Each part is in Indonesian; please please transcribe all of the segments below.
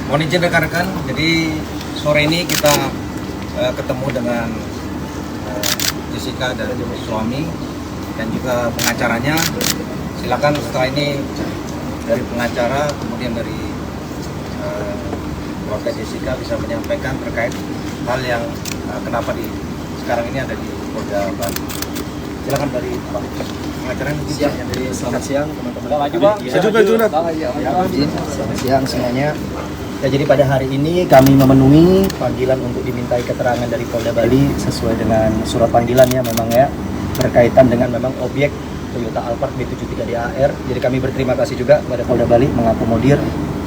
Mohon izin rekan-rekan, jadi sore ini kita ketemu dengan Jessica dan suami dan juga pengacaranya. Silakan setelah ini dari pengacara kemudian dari keluarga Jessica bisa menyampaikan terkait hal yang kenapa sekarang ini ada di Polda Bali. Silakan dari Pak pengacara. Selamat siang teman-teman. Selamat siang semuanya. Ya, jadi pada hari ini kami memenuhi panggilan untuk dimintai keterangan dari Polda Bali sesuai dengan surat panggilan ya memang ya, berkaitan dengan memang objek Toyota Alphard B73DAR. Jadi kami berterima kasih juga kepada Polda Bali mengakomodir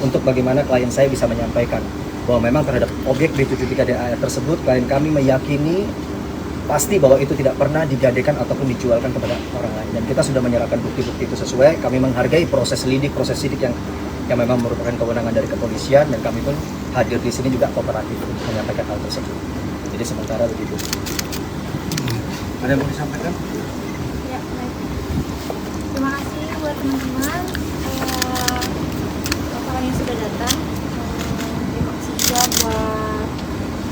untuk bagaimana klien saya bisa menyampaikan bahwa memang terhadap objek B73DAR tersebut klien kami meyakini pasti bahwa itu tidak pernah digadekan ataupun dijualkan kepada orang lain, dan kita sudah menyerahkan bukti-bukti itu sesuai. Kami menghargai proses sidik yang memang merupakan kewenangan dari kepolisian, dan kami pun hadir di sini juga kooperatif menyampaikan hal tersebut. Jadi sementara begitu. Ada yang mau disampaikan? Ya, baik. Terima kasih buat teman-teman kawan yang sudah datang. Terima kasih juga buat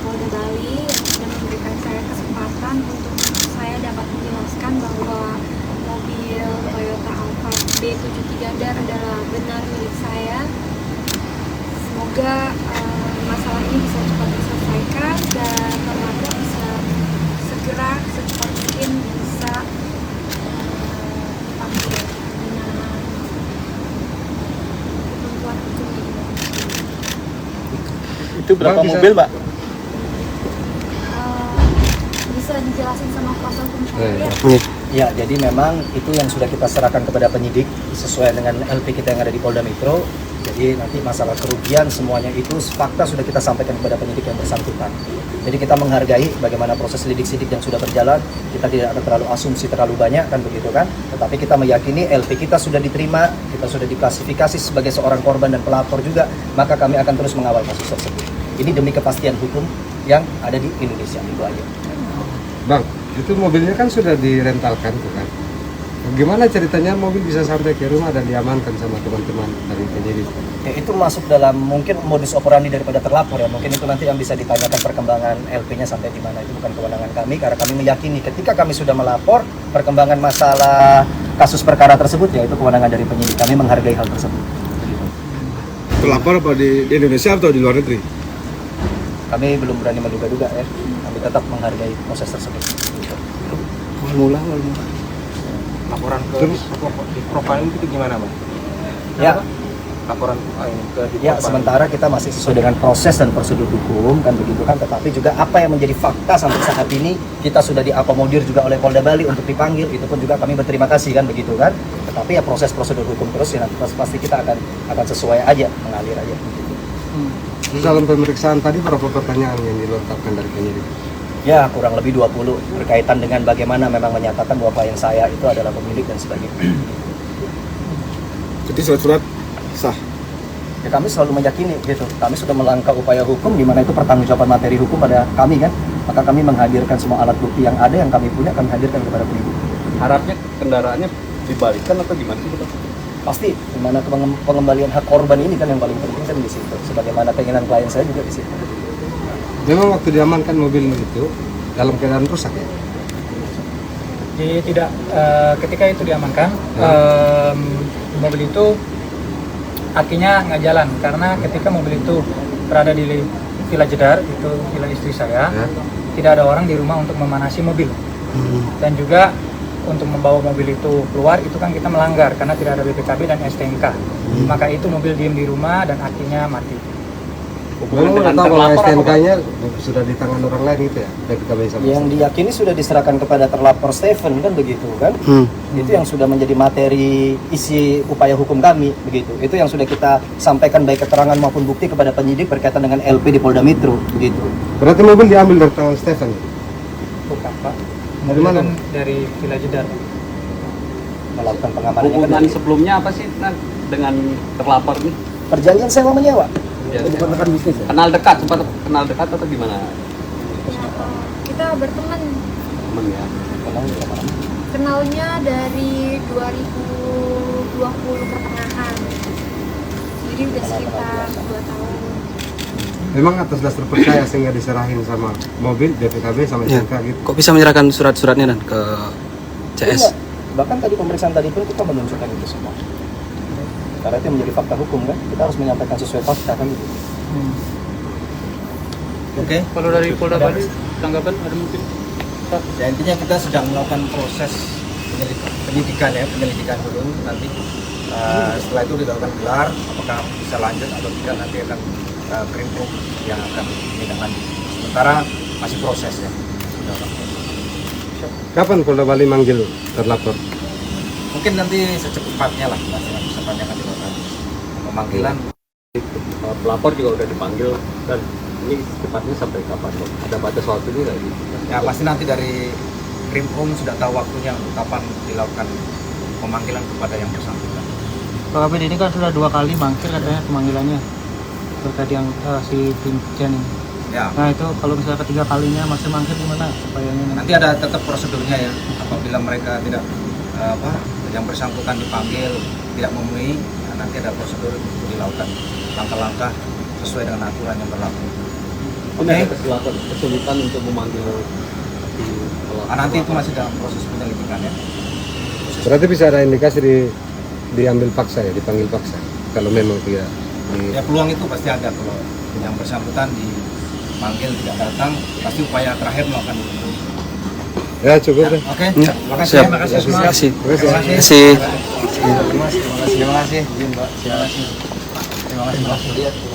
Polda Bali yang sudah memberikan saya kesempatan untuk saya dapat menjelaskan bahwa mobil Toyota Alphard B73DAR adalah benar milik saya. Semoga masalah ini bisa cepat diselesaikan dan keluarga bisa segera secepat mungkin bisa dipanggil dengan ketentuan hukum ini. Itu berapa mobil, Mbak? Bisa dijelasin sama kuasa hukum saya ya? Ya, jadi memang itu yang sudah kita serahkan kepada penyidik sesuai dengan LP kita yang ada di Polda Metro. Jadi nanti masalah kerugian semuanya itu fakta sudah kita sampaikan kepada penyidik yang bersangkutan. Jadi kita menghargai bagaimana proses lidik-sidik yang sudah berjalan. Kita tidak akan terlalu asumsi terlalu banyak kan begitu kan. Tetapi kita meyakini LP kita sudah diterima, kita sudah diklasifikasi sebagai seorang korban dan pelapor juga. Maka kami akan terus mengawal kasus tersebut. Ini demi kepastian hukum yang ada di Indonesia. Itu aja. Bang, itu mobilnya kan sudah direntalkan tuh kan. Gimana ceritanya mobil bisa sampai ke rumah dan diamankan sama teman-teman dari penyidik? Ya, itu masuk dalam mungkin modus operandi daripada terlapor ya. Mungkin itu nanti yang bisa ditanyakan perkembangan LP-nya sampai di mana. Itu bukan kewenangan kami, karena kami meyakini ketika kami sudah melapor perkembangan masalah kasus perkara tersebut ya itu kewenangan dari penyidik. Kami menghargai hal tersebut. Terlapor apa di Indonesia atau di luar negeri? Kami belum berani menduga-duga ya. Kami tetap menghargai proses tersebut. Mula. Laporan ke di profiling itu gimana, Bang? Ya, Laporan ke di ya, profiling. sementara kita masih sesuai dengan proses dan prosedur hukum kan begitu kan, tetapi juga apa yang menjadi fakta sampai saat ini kita sudah diakomodir juga oleh Polda Bali untuk dipanggil, itu pun juga kami berterima kasih kan begitu kan. Tetapi ya proses prosedur hukum terus ya nanti pasti kita akan sesuai aja, mengalir aja. Dalam pemeriksaan tadi berapa pertanyaan yang dilontarkan dari penyidik? Ya, kurang lebih 20 berkaitan dengan bagaimana memang menyatakan bahwa klien saya itu adalah pemilik dan sebagainya. Jadi surat-surat sah. Ya, kami selalu meyakini gitu. Kami sudah melangkah upaya hukum di mana itu pertanggungjawaban materi hukum pada kami kan. Maka kami menghadirkan semua alat bukti yang ada yang kami punya, kami hadirkan kepada penyidik. Harapnya kendaraannya dibalikan atau gimana sih? Pasti di mana pengembalian hak korban ini kan yang paling penting kan di situ. Sebagaimana keinginan klien saya juga di situ. Memang waktu diamankan mobil itu dalam keadaan rusak ya? Jadi tidak, ketika itu diamankan, mobil itu akinya nggak jalan karena ketika mobil itu berada di Villa Jedar, itu villa istri saya, tidak ada orang di rumah untuk memanasi mobil. Dan juga untuk membawa mobil itu keluar itu kan kita melanggar karena tidak ada BPKB dan STNK. Maka itu mobil diem di rumah dan akinya mati. Memang nggak tahu kalau STNK-nya sudah di tangan orang lain gitu ya? Yang diyakini sudah diserahkan kepada terlapor Stephen kan begitu kan? Itu yang sudah menjadi materi isi upaya hukum kami begitu. Itu yang sudah kita sampaikan baik keterangan maupun bukti kepada penyidik berkaitan dengan LP di Polda Metro begitu. Berarti mobil diambil dari tangan Stephen? Bukan, Pak. Dari Mobil mana? kan dari Villa Jedar. Melakukan pengamanan Hubungan sebelumnya apa sih dengan terlapor nih? perjanjian sewa menyewa. Bukan rekan bisnis ya? Kenal dekat, sempat kenal dekat atau gimana? Ya, kita berteman. Temen ya. Kenalnya dari 2020 pertengahan. Jadi udah sekitar 2 tahun. Memang atas dasar percaya sehingga diserahin sama mobil, BPKB sama Ya. SMK gitu. Kok bisa menyerahkan surat-suratnya dan ke CS? Enggak. Bahkan tadi pemeriksaan tadi pun kita menunjukkan itu semua. Karena itu menjadi fakta hukum kan, kita harus menyampaikan sesuai fakta kan gitu. Oke. Kalau dari Polda Bali tanggapan ada mungkin? Ya intinya kita sedang melakukan proses penyelidikan dulu nanti. Setelah itu dilakukan gelar, apakah bisa lanjut atau tidak nanti akan Krimkum yang akan menindaklanjuti. Sementara masih proses ya. Kapan Polda Bali manggil terlapor? Mungkin nanti secepatnya lah, secepatnya akan dilakukan pemanggilan. Pelapor juga udah dipanggil dan ini cepatnya sampai kapan? Ada batas waktu ini nggak? Ya pasti nanti dari Krimkum sudah tahu waktunya untuk kapan dilakukan pemanggilan kepada yang bersangkutan. Pak Kabid, ini kan sudah 2 kali mangkir katanya pemanggilannya terkait yang si Vincent ini. Ya. Nah itu kalau misalnya ketiga kalinya masih mangkir gimana supaya ini Nanti ada tetap prosedurnya ya. Apabila mereka tidak yang bersangkutan dipanggil tidak memenuhi, nanti ada prosedur untuk dilakukan langkah-langkah sesuai dengan aturan yang berlaku. Oke. Kesulitan untuk memanggil di Nanti itu masih dalam proses penyelidikan ya. Berarti bisa ada indikasi diambil paksa ya, dipanggil paksa. Kalau memang tidak Ya peluang itu pasti ada kalau yang bersangkutan dipanggil tidak datang, pasti upaya terakhir melakukan itu. ya cukup deh. Oke, Ya, terima kasih. siap. Terima kasih semua. Terima kasih. Terima kasih. Terima kasih. Terima kasih. Terima kasih. Terima kasih. Terima kasih. Terima kasih.